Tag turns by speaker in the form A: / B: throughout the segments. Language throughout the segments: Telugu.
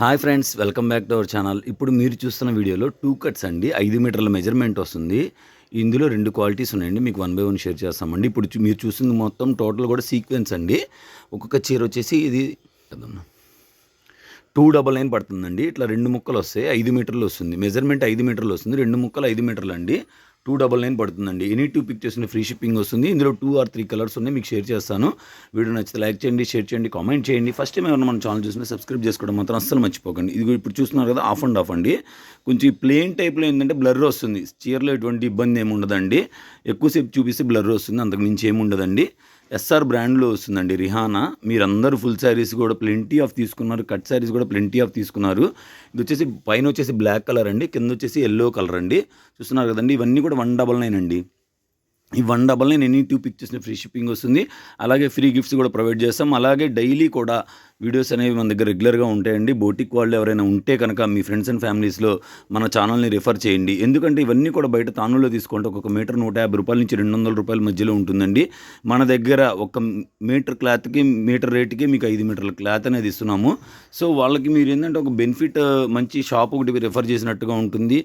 A: Hi friends, welcome back to our channel. ఇప్పుడు మీరు చూస్తున్న వీడియోలో 2 కట్స్ అండి. 5 మీటర్ల మెజర్మెంట్ వస్తుంది. ఇందులో 2 క్వాలిటీస్ ఉన్నాయండి. మీకు వన్ బై వన్ షేర్ చేస్తామండి. ఇప్పుడు మీరు చూస్తుంది మొత్తం టోటల్ కూడా సీక్వెన్స్ అండి. ఒక్కొక్క చీర వచ్చేసి ఇది 299 పడుతుందండి. ఇట్లా 2 ముక్కలు వస్తాయి. 5 మీటర్లు వస్తుంది. మెజర్మెంట్ 5 మీటర్లు వస్తుంది. 2 ముక్కలు 5 మీటర్లు అండి. 299 పడుతుందండి. ఎనీ 2 పిక్ చేసిన ఫ్రీ షిప్పింగ్ వస్తుంది. ఇందులో 2 ఆర్ 3 కలర్స్ ఉన్నాయి. మీకు షేర్ చేస్తాను. వీడియో నచ్చితే లైక్ చేయండి, షేర్ చేయండి, కామెంట్ చేయండి. ఫస్ట్ టైం ఏమన్నా మన ఛానల్ చూసినా సబ్స్క్రైబ్ చేసుకోవడం మాత్రం అస్సలు మర్చిపోకండి. ఇది ఇప్పుడు చూస్తున్నారు కదా, ఆఫ్ అండ్ ఆఫ్ అండి. కొంచెం ప్లెయిన్ టైప్లో ఏంటంటే బ్లర్ వస్తుంది. చీరలో ఎటువంటి ఇబ్బంది ఏమి ఉండదండి. ఎక్కువసేపు చూపిస్తే బ్లర్ వస్తుంది, అంతకు మించి ఏమి ఉండదండి. ఎస్ఆర్ బ్రాండ్లో వస్తుందండి రిహానా. మీరందరూ ఫుల్ శారీస్ కూడా ప్లెంటీ ఆఫ్ తీసుకున్నారు, కట్ శారీస్ కూడా ప్లెంటీ ఆఫ్ తీసుకున్నారు. ఇది వచ్చేసి పైన వచ్చేసి బ్లాక్ కలర్ అండి, కింద వచ్చేసి ఎల్లో కలర్ అండి. చూస్తున్నారు కదండి, ఇవన్నీ కూడా 199 అండి. ఈ 199 ఎనీ 2 పిక్ చేసిన ఫ్రీ షిప్పింగ్ వస్తుంది. అలాగే ఫ్రీ గిఫ్ట్స్ కూడా ప్రొవైడ్ చేస్తాం. అలాగే డైలీ కూడా వీడియోస్ అనేవి మన దగ్గర రెగ్యులర్గా ఉంటాయండి. బోటిక్ వాళ్ళు ఎవరైనా ఉంటే కనుక మీ ఫ్రెండ్స్ అండ్ ఫ్యామిలీస్లో మన ఛానల్ని రిఫర్ చేయండి. ఎందుకంటే ఇవన్నీ కూడా బయట తానులో తీసుకుంటే ఒక్కొక్క మీటర్ 150 రూపాయల నుంచి 200 రూపాయల మధ్యలో ఉంటుందండి. మన దగ్గర ఒక మీటర్ క్లాత్కి మీటర్ రేటుకి మీకు 5 మీటర్ల క్లాత్ అనేది ఇస్తున్నాము. సో వాళ్ళకి మీరు ఏంటంటే ఒక బెనిఫిట్, మంచి షాప్ ఒకటి రిఫర్ చేసినట్టుగా ఉంటుంది.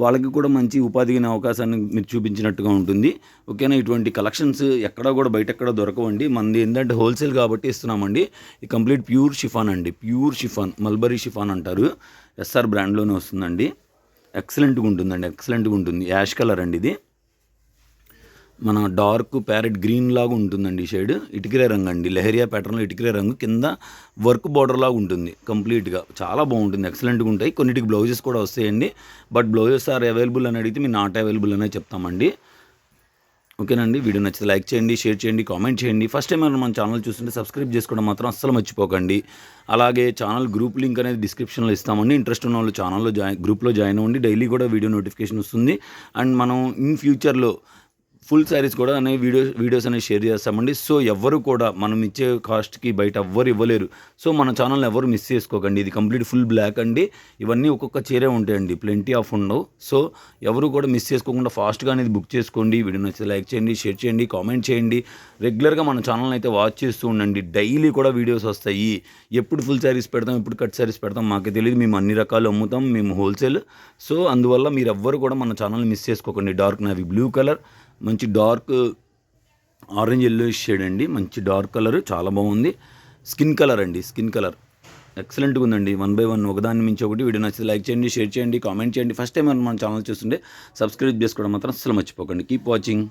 A: వాళ్ళకి కూడా మంచి ఉపాధి అవకాశాన్ని మీరు చూపించినట్టుగా ఉంటుంది. ఓకేనా. ఇటువంటి కలెక్షన్స్ ఎక్కడా కూడా బయట ఎక్కడ దొరకవండి. మనది ఏంటంటే హోల్సేల్ కాబట్టి ఇస్తున్నామండి. ఈ కంప్లీట్ ప్యూర్ షిఫాన్ అండి. ప్యూర్ షిఫాన్, మల్బరీ షిఫాన్ అంటారు. ఎస్ఆర్ బ్రాండ్లోనే వస్తుందండి. ఎక్సలెంట్గా ఉంటుందండి, ఎక్సలెంట్గా ఉంటుంది. యాష్ కలర్ అండి ఇది. మన డార్క్ ప్యారెట్ గ్రీన్ లాగా ఉంటుందండి ఈ షేడ్. ఇటుకరే రంగు అండి, లెహరియా ప్యాటర్న్లో ఇటుకరే రంగు, కింద వర్క్ బార్డర్ లాగా ఉంటుంది. కంప్లీట్గా చాలా బాగుంటుంది, ఎక్సలెంట్గా ఉంటాయి. కొన్నిటికి బ్లౌజెస్ కూడా వస్తాయండి. బట్ బ్లౌజెస్ ఆర్ అవైలబుల్ అని అడిగితే మేము నాట్ అవైలబుల్ అనే చెప్తామండి. ఓకేనండి. వీడియో నచ్చితే లైక్ చేయండి, షేర్ చేయండి, కామెంట్ చేయండి. ఫస్ట్ టైం మన ఛానల్ చూస్తుంటే సబ్స్క్రైబ్ చేసుకోవడం మాత్రం అస్సలు మర్చిపోకండి. అలాగే ఛానల్ గ్రూప్ లింక్ అనేది డిస్క్రిప్షన్లో ఇస్తామండి. ఇంట్రెస్ట్ ఉన్న వాళ్ళు ఛానల్లో గ్రూప్లో జాయిన్ అవ్వండి. డైలీ కూడా వీడియో నోటిఫికేషన్ వస్తుంది. అండ్ మనం ఇన్ ఫ్యూచర్లో ఫుల్ శారీస్ కూడా అనే వీడియోస్ అనేవి షేర్ చేస్తామండి. సో ఎవ్వరు కూడా మనం ఇచ్చే కాస్ట్కి బయట ఎవ్వరు ఇవ్వలేరు. సో మన ఛానల్ని ఎవరు మిస్ చేసుకోకండి. ఇది కంప్లీట్ ఫుల్ బ్లాక్ అండి. ఇవన్నీ ఒక్కొక్క చీరే ఉంటాయండి, ప్లెంటీ ఆఫ్ ఉండవు. సో ఎవరు కూడా మిస్ చేసుకోకుండా ఫాస్ట్గా అనేది బుక్ చేసుకోండి. వీడియో నచ్చితే లైక్ చేయండి, షేర్ చేయండి, కామెంట్ చేయండి. రెగ్యులర్గా మన ఛానల్ని అయితే వాచ్ చేస్తూ ఉండండి. డైలీ కూడా వీడియోస్ వస్తాయి. ఎప్పుడు ఫుల్ శారీస్ పెడతాం, ఎప్పుడు కట్ శారీస్ పెడతాం మాకు తెలియదు. మేము అన్ని రకాలు అమ్ముతాం, మేము హోల్సేల్. సో అందువల్ల మీరు ఎవ్వరు కూడా మన ఛానల్ని మిస్ చేసుకోకండి. డార్క్ నావీ బ్లూ కలర్, మంచి డార్క్ ఆరెంజ్ ఎల్లో షేడ్ అండి. మంచి డార్క్ కలర్, చాలా బాగుంది. స్కిన్ కలర్ అండి, స్కిన్ కలర్ ఎక్సలెంట్గా ఉందండి. 1 బై 1 ఒకదాని మించి ఒకటి. వీడియో నచ్చితే లైక్ చేయండి, షేర్ చేయండి, కామెంట్ చేయండి. ఫస్ట్ టైం మన ఛానల్ చూస్తుంటే సబ్స్క్రైబ్ చేసుకోవడం మాత్రం అస్సలు మర్చిపోకండి. Keep watching.